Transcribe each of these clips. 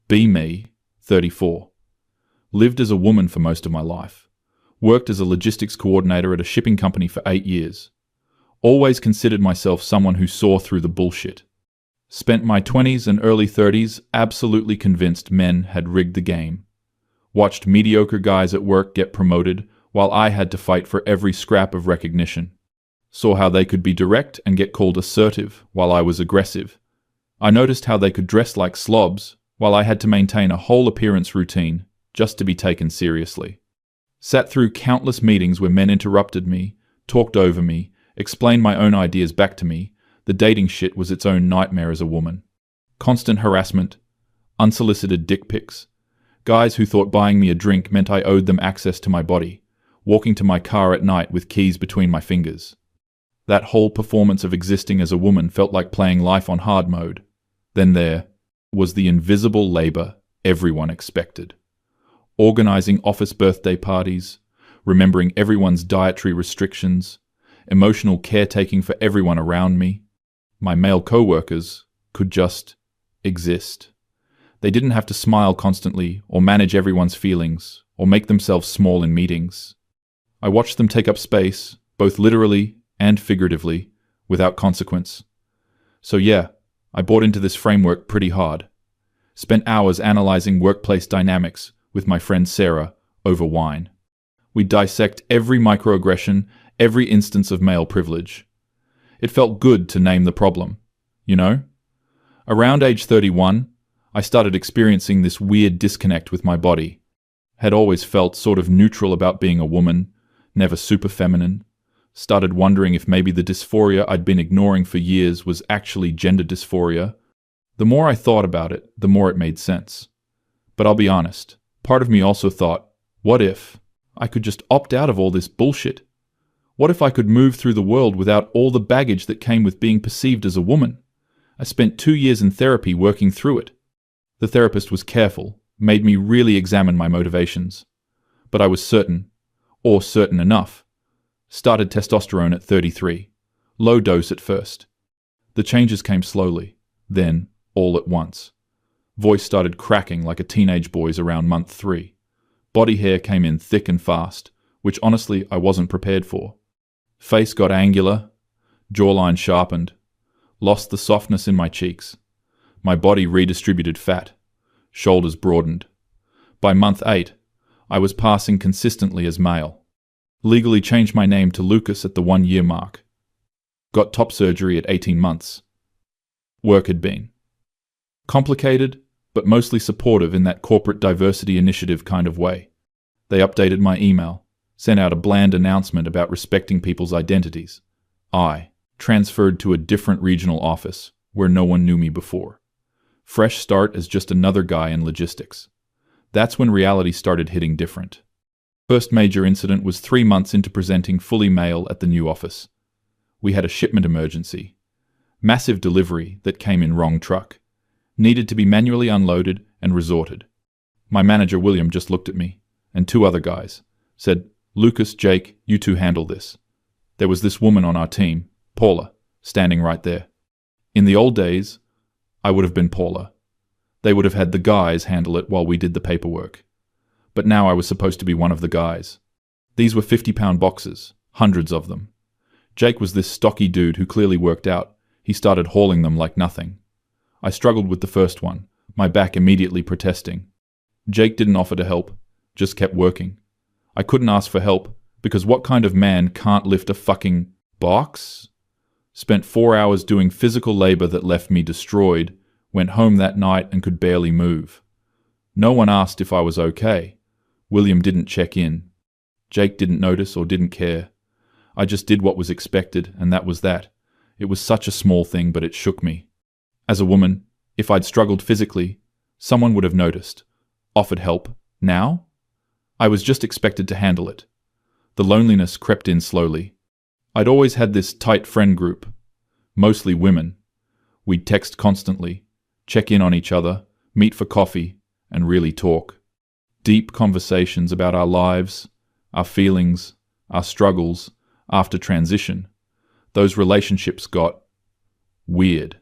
Be me, 34. Lived as a woman for most of my life. Worked as a logistics coordinator at a shipping company for 8 years. Always considered myself someone who saw through the bullshit. Spent my 20s and early 30s absolutely convinced men had rigged the game. Watched mediocre guys at work get promoted while I had to fight for every scrap of recognition. Saw how they could be direct and get called assertive while I was aggressive. I noticed how they could dress like slobs while I had to maintain a whole appearance routine just to be taken seriously. Sat through countless meetings where men interrupted me, talked over me, explained my own ideas back to me. The dating shit was its own nightmare as a woman. Constant harassment, unsolicited dick pics, guys who thought buying me a drink meant I owed them access to my body, walking to my car at night with keys between my fingers. That whole performance of existing as a woman felt like playing life on hard mode. Then there was the invisible labor everyone expected. Organizing office birthday parties, remembering everyone's dietary restrictions, emotional caretaking for everyone around me. My male co-workers could just exist. They didn't have to smile constantly or manage everyone's feelings or make themselves small in meetings. I watched them take up space, both literally and figuratively, without consequence. So yeah, I bought into this framework pretty hard. Spent hours analyzing workplace dynamics with my friend Sarah over wine. We dissect every microaggression, every instance of male privilege. It felt good to name the problem, you know? Around age 31, I started experiencing this weird disconnect with my body. Had always felt sort of neutral about being a woman, never super feminine. Started wondering if maybe the dysphoria I'd been ignoring for years was actually gender dysphoria. The more I thought about it, the more it made sense. But I'll be honest, part of me also thought, what if I could just opt out of all this bullshit? What if I could move through the world without all the baggage that came with being perceived as a woman? I spent 2 years in therapy working through it. The therapist was careful, made me really examine my motivations. But I was certain, or certain enough. Started testosterone at 33. Low dose at first. The changes came slowly, then all at once. Voice started cracking like a teenage boy's around month 3. Body hair came in thick and fast, which honestly I wasn't prepared for. Face got angular, jawline sharpened, lost the softness in my cheeks. My body redistributed fat, shoulders broadened. By month 8, I was passing consistently as male. Legally changed my name to Lucas at the 1-year mark. Got top surgery at 18 months. Work had been complicated, but mostly supportive in that corporate diversity initiative kind of way. They updated my email, sent out a bland announcement about respecting people's identities. I transferred to a different regional office where no one knew me before. Fresh start as just another guy in logistics. That's when reality started hitting different. First major incident was 3 months into presenting fully male at the new office. We had a shipment emergency. Massive delivery that came in wrong truck. Needed to be manually unloaded and resorted. My manager William just looked at me, and 2 other guys, said, "Lucas, Jake, you 2 handle this." There was this woman on our team, Paula, standing right there. In the old days, I would have been Paula. They would have had the guys handle it while we did the paperwork. But now I was supposed to be one of the guys. These were 50-pound boxes, hundreds of them. Jake was this stocky dude who clearly worked out. He started hauling them like nothing. I struggled with the first one, my back immediately protesting. Jake didn't offer to help, just kept working. I couldn't ask for help, because what kind of man can't lift a fucking box? Spent 4 hours doing physical labor that left me destroyed, went home that night and could barely move. No one asked if I was okay. William didn't check in. Jake didn't notice or didn't care. I just did what was expected, and that was that. It was such a small thing, but it shook me. As a woman, if I'd struggled physically, someone would have noticed, offered help. Now? I was just expected to handle it. The loneliness crept in slowly. I'd always had this tight friend group, mostly women. We'd text constantly, check in on each other, meet for coffee, and really talk. Deep conversations about our lives, our feelings, our struggles, after transition. Those relationships got weird.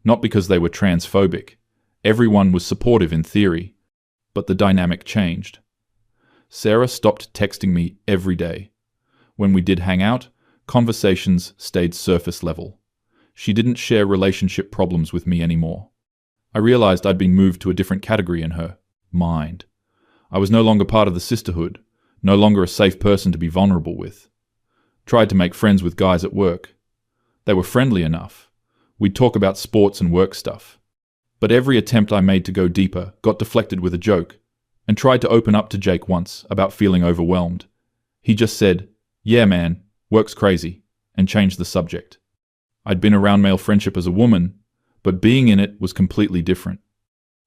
Not because they were transphobic, Everyone was supportive in theory, but the dynamic changed. Sarah stopped texting me every day. When we did hang out, conversations stayed surface level. She didn't share relationship problems with me anymore. I realized I'd been moved to a different category in her mind. I was no longer part of the sisterhood, no longer a safe person to be vulnerable with. Tried to make friends with guys at work. They were friendly enough. We'd talk about sports and work stuff. But every attempt I made to go deeper got deflected with a joke, and tried to open up to Jake once about feeling overwhelmed. He just said, "Yeah man, work's crazy," and changed the subject. I'd been around male friendship as a woman, but being in it was completely different.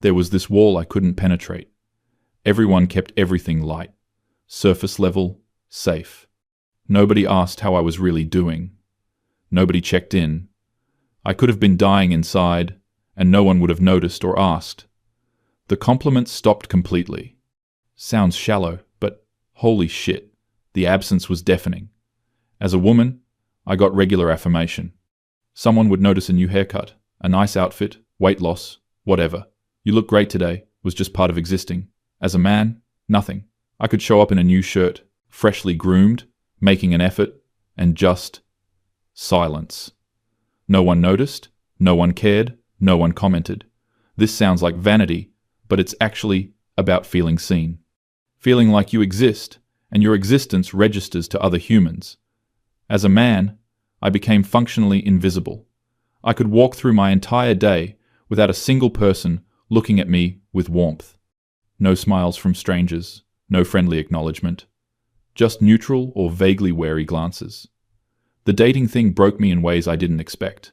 There was this wall I couldn't penetrate. Everyone kept everything light, surface level, safe. Nobody asked how I was really doing. Nobody checked in. I could have been dying inside, and no one would have noticed or asked. The compliments stopped completely. Sounds shallow, but holy shit, the absence was deafening. As a woman, I got regular affirmation. Someone would notice a new haircut, a nice outfit, weight loss, whatever. "You look great today," was just part of existing. As a man, nothing. I could show up in a new shirt, freshly groomed, making an effort, and just silence. No one noticed, no one cared, no one commented. This sounds like vanity, but it's actually about feeling seen. Feeling like you exist, and your existence registers to other humans. As a man, I became functionally invisible. I could walk through my entire day without a single person looking at me with warmth. No smiles from strangers, no friendly acknowledgement. Just neutral or vaguely wary glances. The dating thing broke me in ways I didn't expect.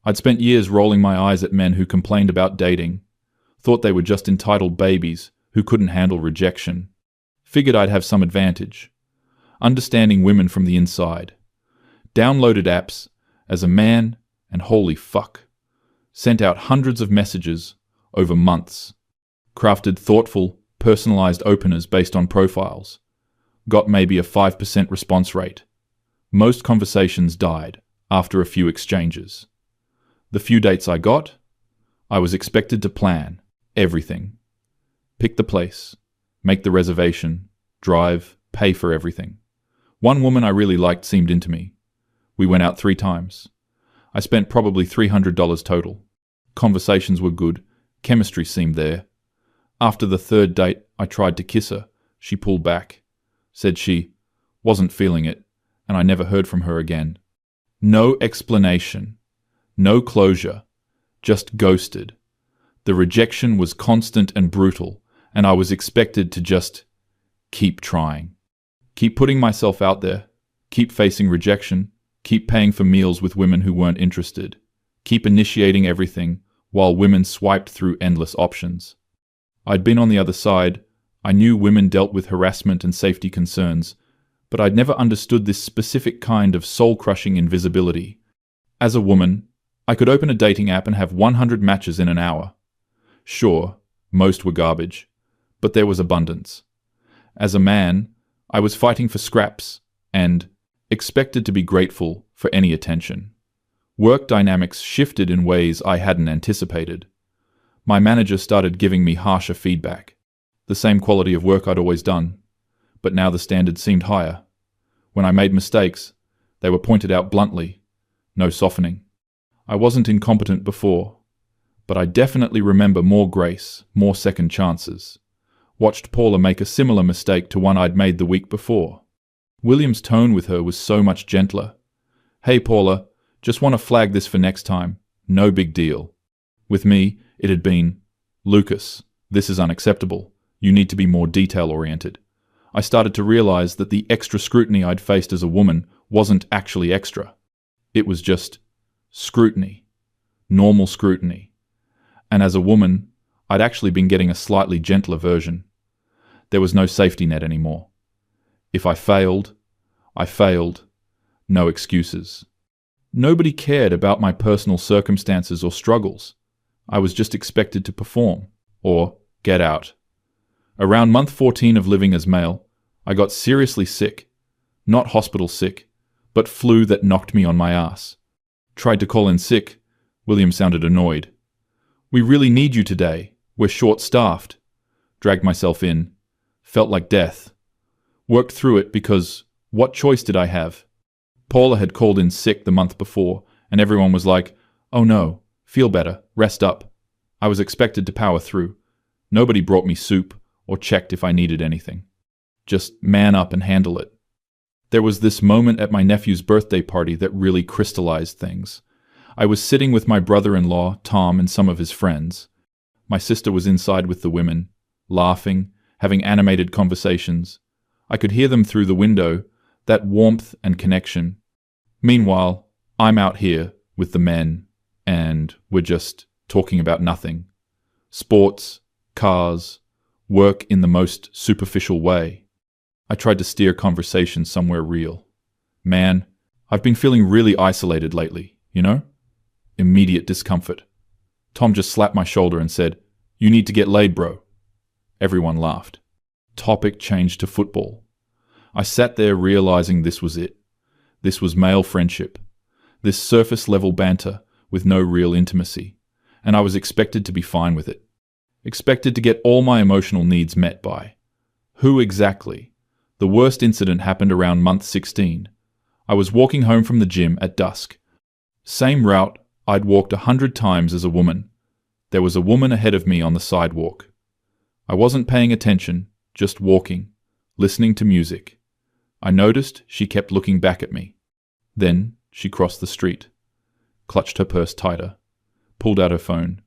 I'd spent years rolling my eyes at men who complained about dating, thought they were just entitled babies who couldn't handle rejection. Figured I'd have some advantage. Understanding women from the inside. Downloaded apps as a man, and holy fuck. Sent out hundreds of messages over months. Crafted thoughtful, personalized openers based on profiles. Got maybe a 5% response rate. Most conversations died after a few exchanges. The few dates I got, I was expected to plan everything. Pick the place, make the reservation, drive, pay for everything. One woman I really liked seemed into me. We went out 3 times. I spent probably $300 total. Conversations were good, chemistry seemed there. After the 3rd date, I tried to kiss her. She pulled back. Said she wasn't feeling it, and I never heard from her again. No explanation. No closure. Just ghosted. The rejection was constant and brutal, and I was expected to just keep trying. Keep putting myself out there. Keep facing rejection. Keep paying for meals with women who weren't interested. Keep initiating everything while women swiped through endless options. I'd been on the other side. I knew women dealt with harassment and safety concerns, but I'd never understood this specific kind of soul-crushing invisibility. As a woman, I could open a dating app and have 100 matches in an hour. Sure, most were garbage, but there was abundance. As a man, I was fighting for scraps and expected to be grateful for any attention. Work dynamics shifted in ways I hadn't anticipated. My manager started giving me harsher feedback. The same quality of work I'd always done, but now the standard seemed higher. When I made mistakes, they were pointed out bluntly. No softening. I wasn't incompetent before, but I definitely remember more grace, more second chances. Watched Paula make a similar mistake to one I'd made the week before. William's tone with her was so much gentler. "Hey Paula, just want to flag this for next time. No big deal." With me, it had been, "Lucas, this is unacceptable. You need to be more detail-oriented." I started to realize that the extra scrutiny I'd faced as a woman wasn't actually extra. It was just scrutiny. Normal scrutiny. And as a woman, I'd actually been getting a slightly gentler version. There was no safety net anymore. If I failed, I failed. No excuses. Nobody cared about my personal circumstances or struggles. I was just expected to perform, or get out. Around month 14 of living as male, I got seriously sick. Not hospital sick, but flu that knocked me on my ass. Tried to call in sick. William sounded annoyed. We really need you today. We're short-staffed. Dragged myself in. Felt like death. Worked through it because what choice did I have? Paula had called in sick the month before, and everyone was like, "Oh no, feel better, rest up." I was expected to power through. Nobody brought me soup or checked if I needed anything. Just man up and handle it. There was this moment at my nephew's birthday party that really crystallized things. I was sitting with my brother-in-law, Tom, and some of his friends. My sister was inside with the women, laughing, having animated conversations. I could hear them through the window, that warmth and connection. Meanwhile, I'm out here with the men, and we're just talking about nothing. Sports, cars, work in the most superficial way. I tried to steer conversation somewhere real. "Man, I've been feeling really isolated lately, you know?" Immediate discomfort. Tom just slapped my shoulder and said, "You need to get laid, bro." Everyone laughed. Topic changed to football. I sat there realizing this was it. This was male friendship. This surface-level banter with no real intimacy. And I was expected to be fine with it. Expected to get all my emotional needs met by. Who exactly? The worst incident happened around month 16. I was walking home from the gym at dusk. Same route I'd walked 100 times as a woman. There was a woman ahead of me on the sidewalk. I wasn't paying attention, just walking, listening to music. I noticed she kept looking back at me. Then she crossed the street, clutched her purse tighter, pulled out her phone.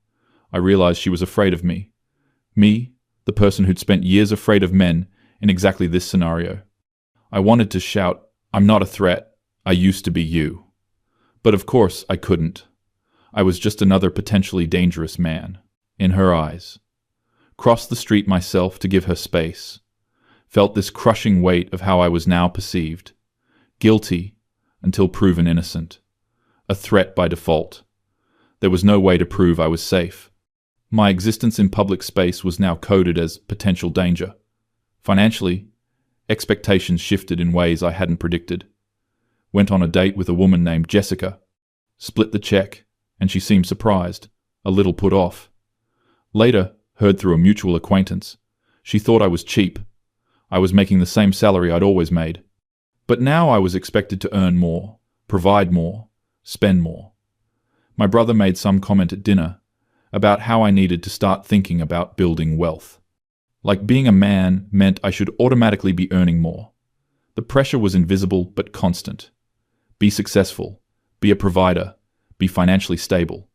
I realized she was afraid of me. Me, the person who'd spent years afraid of men in exactly this scenario. I wanted to shout, "I'm not a threat. I used to be you." But of course I couldn't. I was just another potentially dangerous man, in her eyes. Crossed the street myself to give her space. Felt this crushing weight of how I was now perceived. Guilty until proven innocent. A threat by default. There was no way to prove I was safe. My existence in public space was now coded as potential danger. Financially, expectations shifted in ways I hadn't predicted. Went on a date with a woman named Jessica. Split the check, and she seemed surprised, a little put off. Later, heard through a mutual acquaintance, she thought I was cheap. I was making the same salary I'd always made. But now I was expected to earn more, provide more, spend more. My brother made some comment at dinner about how I needed to start thinking about building wealth. Like being a man meant I should automatically be earning more. The pressure was invisible but constant. Be successful, be a provider, be financially stable.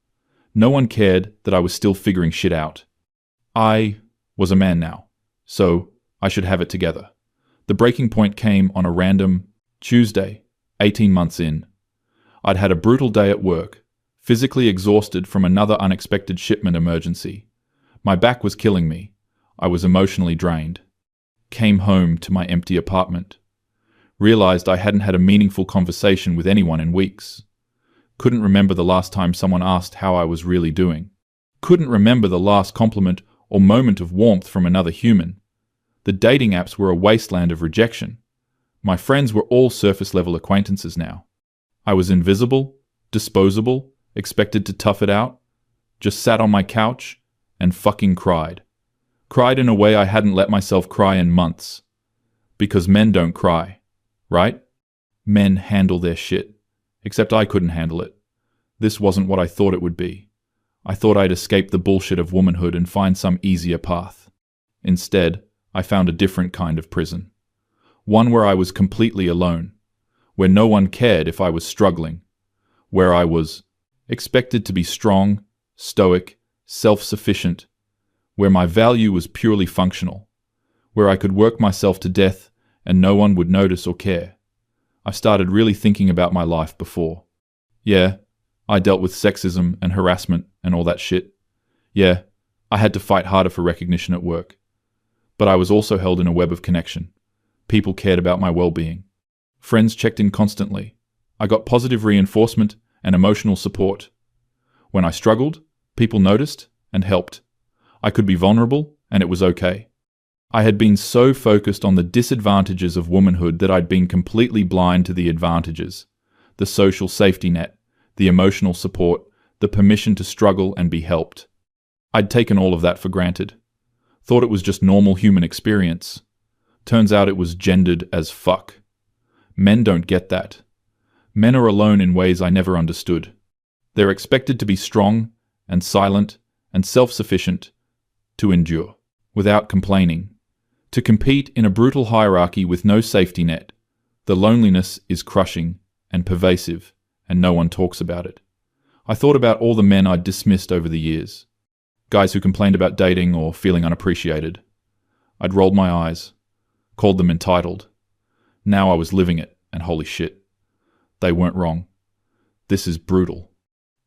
No one cared that I was still figuring shit out. I was a man now, so I should have it together. The breaking point came on a random Tuesday, 18 months in. I'd had a brutal day at work, physically exhausted from another unexpected shipment emergency. My back was killing me. I was emotionally drained. Came home to my empty apartment. Realized I hadn't had a meaningful conversation with anyone in weeks. Couldn't remember the last time someone asked how I was really doing. Couldn't remember the last compliment or moment of warmth from another human. The dating apps were a wasteland of rejection. My friends were all surface-level acquaintances now. I was invisible, disposable, expected to tough it out. Just sat on my couch and fucking cried. Cried in a way I hadn't let myself cry in months. Because men don't cry, right? Men handle their shit. Except I couldn't handle it. This wasn't what I thought it would be. I thought I'd escape the bullshit of womanhood and find some easier path. Instead, I found a different kind of prison. One where I was completely alone. Where no one cared if I was struggling. Where I was expected to be strong, stoic, self-sufficient. Where my value was purely functional. Where I could work myself to death and no one would notice or care. I started really thinking about my life before. Yeah, I dealt with sexism and harassment and all that shit. Yeah, I had to fight harder for recognition at work. But I was also held in a web of connection. People cared about my well-being. Friends checked in constantly. I got positive reinforcement and emotional support. When I struggled, people noticed and helped. I could be vulnerable and it was okay. I had been so focused on the disadvantages of womanhood that I'd been completely blind to the advantages. The social safety net, the emotional support, the permission to struggle and be helped. I'd taken all of that for granted. Thought it was just normal human experience. Turns out it was gendered as fuck. Men don't get that. Men are alone in ways I never understood. They're expected to be strong and silent and self-sufficient, to endure, without complaining, to compete in a brutal hierarchy with no safety net. The loneliness is crushing and pervasive, and no one talks about it. I thought about all the men I'd dismissed over the years. Guys who complained about dating or feeling unappreciated. I'd rolled my eyes, called them entitled. Now I was living it, and holy shit, they weren't wrong. This is brutal.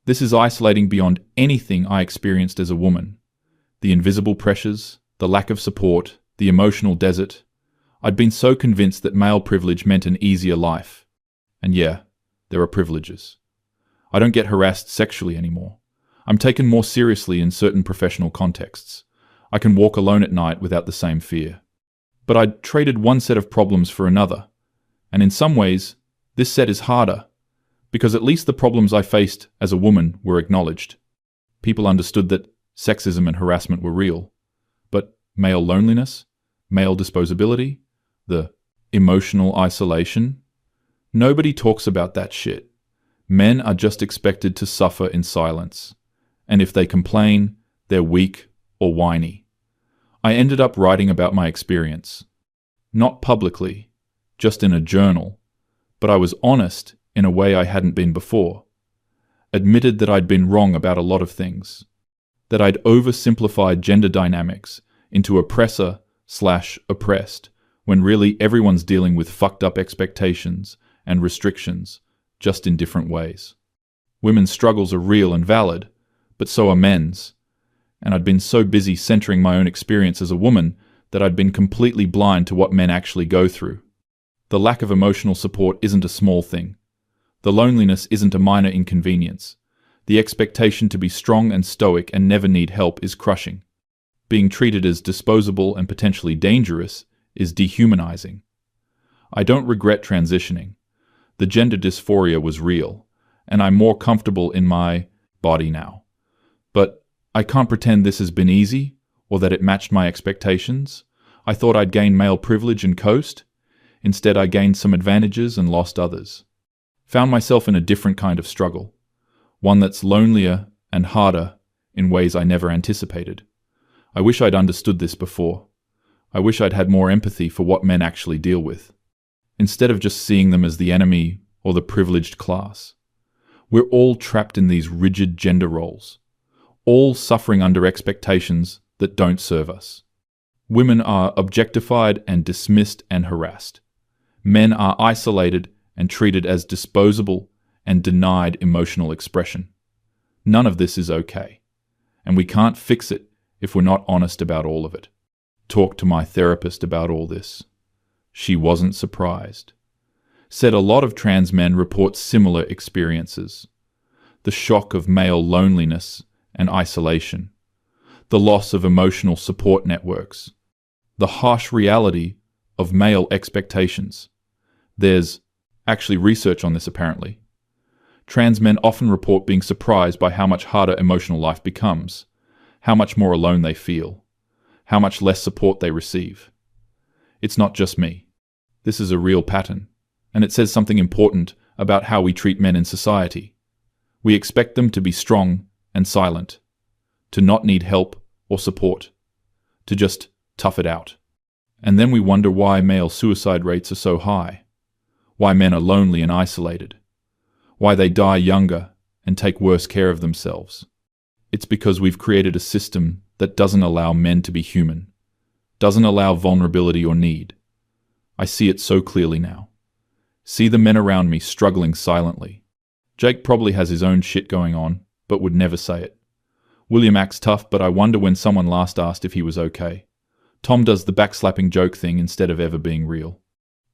This is isolating beyond anything I experienced as a woman. The invisible pressures, the lack of support, the emotional desert. I'd been so convinced that male privilege meant an easier life. And yeah, there are privileges. I don't get harassed sexually anymore. I'm taken more seriously in certain professional contexts. I can walk alone at night without the same fear. But I'd traded one set of problems for another. And in some ways, this set is harder, because at least the problems I faced as a woman were acknowledged. People understood that sexism and harassment were real. But male loneliness, male disposability, the emotional isolation, nobody talks about that shit. Men are just expected to suffer in silence. And if they complain, they're weak or whiny. I ended up writing about my experience. Not publicly, just in a journal, but I was honest in a way I hadn't been before. Admitted that I'd been wrong about a lot of things. That I'd oversimplified gender dynamics into oppressor/oppressed, when really everyone's dealing with fucked up expectations and restrictions, just in different ways. Women's struggles are real and valid, but so are men's. And I'd been so busy centering my own experience as a woman that I'd been completely blind to what men actually go through. The lack of emotional support isn't a small thing. The loneliness isn't a minor inconvenience. The expectation to be strong and stoic and never need help is crushing. Being treated as disposable and potentially dangerous is dehumanizing. I don't regret transitioning. The gender dysphoria was real, and I'm more comfortable in my body now. But I can't pretend this has been easy, or that it matched my expectations. I thought I'd gain male privilege and coast. Instead, I gained some advantages and lost others. Found myself in a different kind of struggle. One that's lonelier and harder in ways I never anticipated. I wish I'd understood this before. I wish I'd had more empathy for what men actually deal with, instead of just seeing them as the enemy or the privileged class. We're all trapped in these rigid gender roles, all suffering under expectations that don't serve us. Women are objectified and dismissed and harassed. Men are isolated and treated as disposable and denied emotional expression. None of this is okay, and we can't fix it if we're not honest about all of it. Talked to my therapist about all this. She wasn't surprised. Said a lot of trans men report similar experiences. The shock of male loneliness and isolation. The loss of emotional support networks. The harsh reality of male expectations. There's actually research on this apparently. Trans men often report being surprised by how much harder emotional life becomes, how much more alone they feel, how much less support they receive. It's not just me. This is a real pattern, and it says something important about how we treat men in society. We expect them to be strong and silent, to not need help or support, to just tough it out. And then we wonder why male suicide rates are so high, why men are lonely and isolated, why they die younger and take worse care of themselves. It's because we've created a system that doesn't allow men to be human, doesn't allow vulnerability or need. I see it so clearly now. See the men around me struggling silently. Jake probably has his own shit going on, but would never say it. William acts tough, but I wonder when someone last asked if he was okay. Tom does the backslapping joke thing instead of ever being real.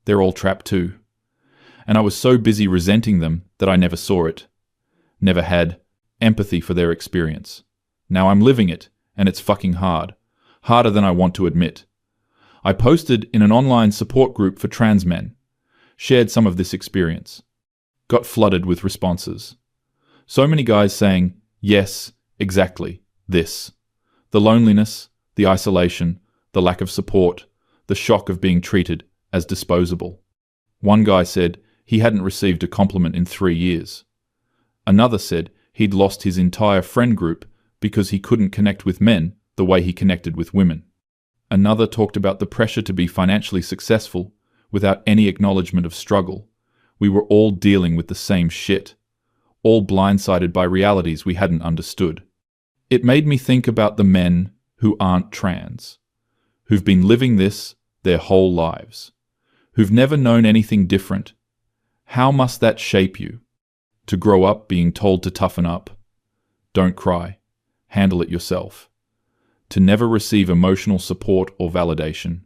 They're all trapped too. And I was so busy resenting them that I never saw it. Never had empathy for their experience. Now I'm living it, and it's fucking hard. Harder than I want to admit. I posted in an online support group for trans men. Shared some of this experience. Got flooded with responses. So many guys saying, yes, exactly, this. The loneliness, the isolation, the lack of support, the shock of being treated as disposable. One guy said he hadn't received a compliment in 3 years. Another said he'd lost his entire friend group because he couldn't connect with men the way he connected with women. Another talked about the pressure to be financially successful without any acknowledgement of struggle. We were all dealing with the same shit, all blindsided by realities we hadn't understood. It made me think about the men who aren't trans, who've been living this their whole lives, who've never known anything different. How must that shape you? To grow up being told to toughen up, don't cry, handle it yourself. To never receive emotional support or validation.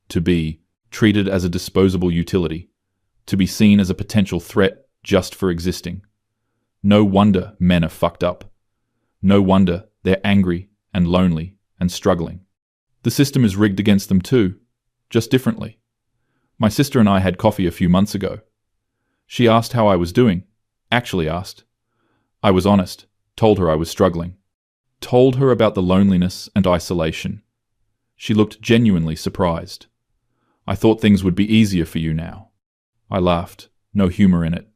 To be treated as a disposable utility. To be seen as a potential threat just for existing. No wonder men are fucked up. No wonder they're angry and lonely and struggling. The system is rigged against them too, just differently. My sister and I had coffee a few months ago. She asked how I was doing. Actually asked. I was honest, told her I was struggling. Told her about the loneliness and isolation. She looked genuinely surprised. I thought things would be easier for you now. I laughed, no humor in it.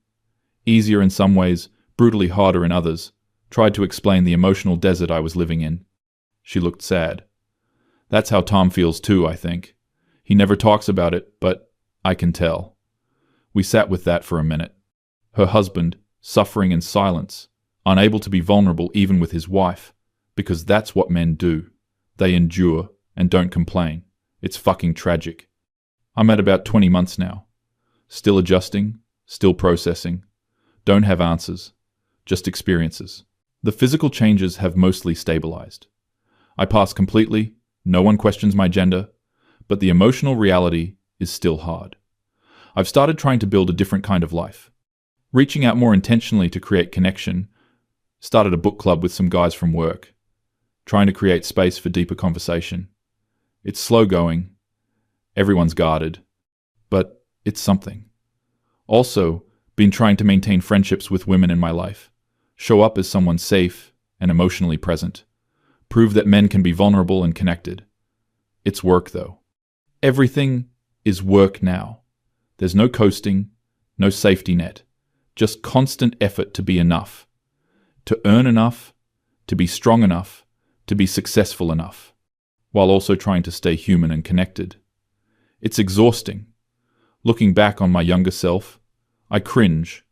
Easier in some ways, brutally harder in others. Tried to explain the emotional desert I was living in. She looked sad. That's how Tom feels too, I think. He never talks about it, but I can tell. We sat with that for a minute. Her husband, suffering in silence, unable to be vulnerable even with his wife, because that's what men do. They endure and don't complain. It's fucking tragic. I'm at about 20 months now. Still adjusting, still processing. Don't have answers, just experiences. The physical changes have mostly stabilized. I pass completely, no one questions my gender, but the emotional reality is still hard. I've started trying to build a different kind of life. Reaching out more intentionally to create connection. Started a book club with some guys from work. Trying to create space for deeper conversation. It's slow going. Everyone's guarded. But it's something. Also, been trying to maintain friendships with women in my life. Show up as someone safe and emotionally present. Prove that men can be vulnerable and connected. It's work, though. Everything is work now. There's no coasting, no safety net. Just constant effort to be enough. To earn enough, to be strong enough, to be successful enough, while also trying to stay human and connected. It's exhausting. Looking back on my younger self, I cringe.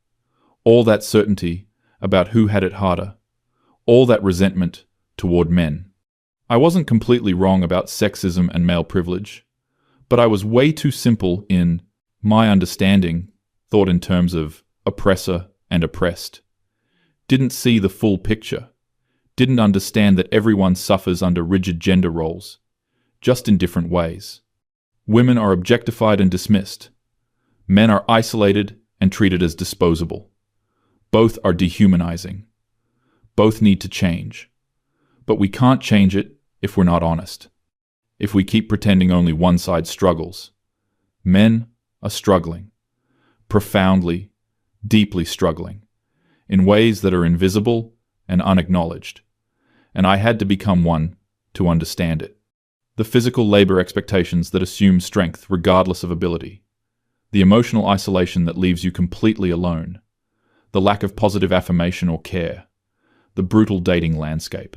All that certainty about who had it harder. All that resentment toward men. I wasn't completely wrong about sexism and male privilege, but I was way too simple in my understanding, thought in terms of oppressor and oppressed. Didn't see the full picture. Didn't understand that everyone suffers under rigid gender roles, just in different ways. Women are objectified and dismissed. Men are isolated and treated as disposable. Both are dehumanizing. Both need to change. But we can't change it if we're not honest. If we keep pretending only one side struggles. Men are struggling. Profoundly, deeply struggling. In ways that are invisible and unacknowledged. And I had to become one to understand it. The physical labor expectations that assume strength regardless of ability. The emotional isolation that leaves you completely alone. The lack of positive affirmation or care. The brutal dating landscape.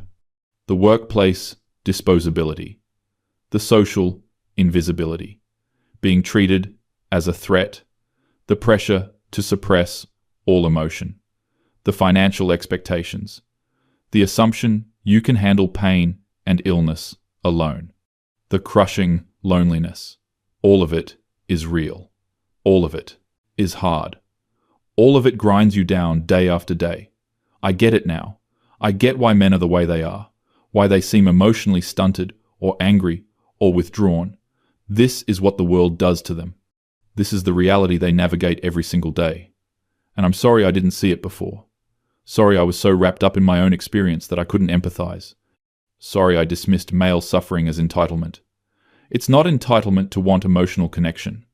The workplace disposability. The social invisibility. Being treated as a threat. The pressure to suppress all emotion. The financial expectations. The assumption you can handle pain and illness alone. The crushing loneliness. All of it is real. All of it is hard. All of it grinds you down day after day. I get it now. I get why men are the way they are. Why they seem emotionally stunted or angry or withdrawn. This is what the world does to them. This is the reality they navigate every single day. And I'm sorry I didn't see it before. Sorry I was so wrapped up in my own experience that I couldn't empathize. Sorry I dismissed male suffering as entitlement. It's not entitlement to want emotional connection,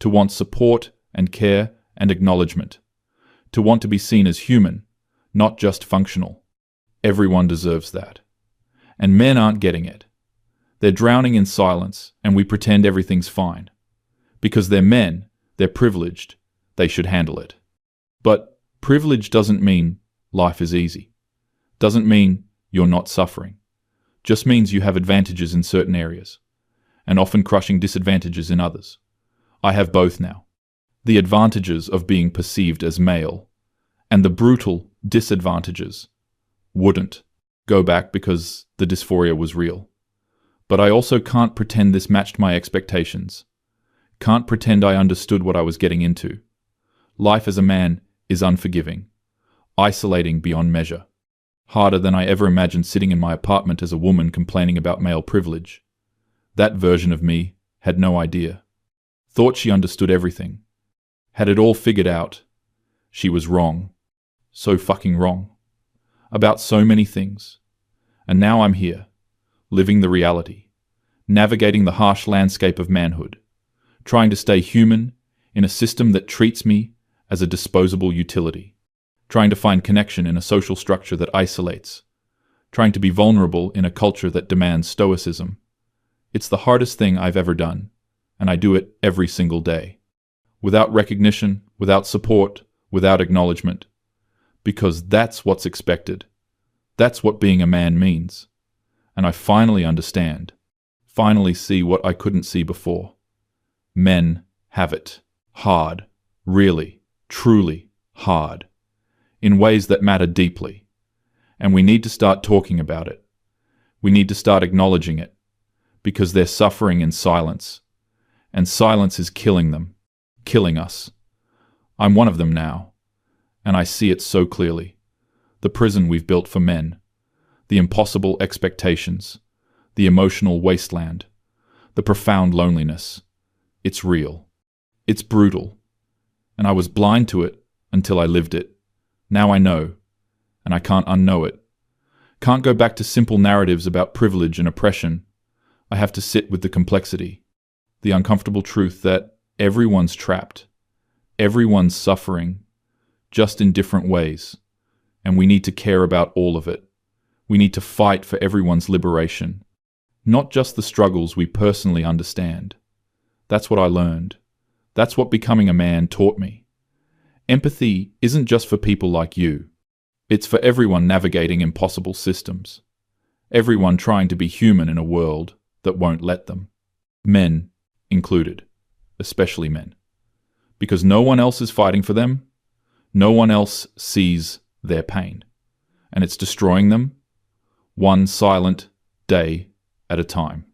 to want support and care and acknowledgement, to want to be seen as human, not just functional. Everyone deserves that. And men aren't getting it. They're drowning in silence, and we pretend everything's fine. Because they're men, they're privileged, they should handle it. But privilege doesn't mean life is easy. Doesn't mean you're not suffering. Just means you have advantages in certain areas, and often crushing disadvantages in others. I have both now. The advantages of being perceived as male, and the brutal disadvantages. Wouldn't go back because the dysphoria was real. But I also can't pretend this matched my expectations. Can't pretend I understood what I was getting into. Life as a man is unforgiving, isolating beyond measure. Harder than I ever imagined sitting in my apartment as a woman complaining about male privilege. That version of me had no idea. Thought she understood everything. Had it all figured out. She was wrong. So fucking wrong. About so many things. And now I'm here, living the reality, navigating the harsh landscape of manhood, trying to stay human in a system that treats me as a disposable utility, trying to find connection in a social structure that isolates, trying to be vulnerable in a culture that demands stoicism. It's the hardest thing I've ever done, and I do it every single day. Without recognition, without support, without acknowledgement. Because that's what's expected. That's what being a man means. And I finally understand. Finally see what I couldn't see before. Men have it. Hard. Really. Truly hard. In ways that matter deeply. And we need to start talking about it. We need to start acknowledging it. Because they're suffering in silence. And silence is killing them. Killing us. I'm one of them now. And I see it so clearly. The prison we've built for men. The impossible expectations. The emotional wasteland. The profound loneliness. It's real. It's brutal. And I was blind to it until I lived it. Now I know. And I can't unknow it. Can't go back to simple narratives about privilege and oppression. I have to sit with the complexity. The uncomfortable truth that everyone's trapped. Everyone's suffering. Just in different ways. And we need to care about all of it. We need to fight for everyone's liberation. Not just the struggles we personally understand. That's what I learned. That's what becoming a man taught me. Empathy isn't just for people like you. It's for everyone navigating impossible systems. Everyone trying to be human in a world that won't let them. Men included. Especially men. Because no one else is fighting for them. No one else sees their pain. And it's destroying them, one silent day at a time.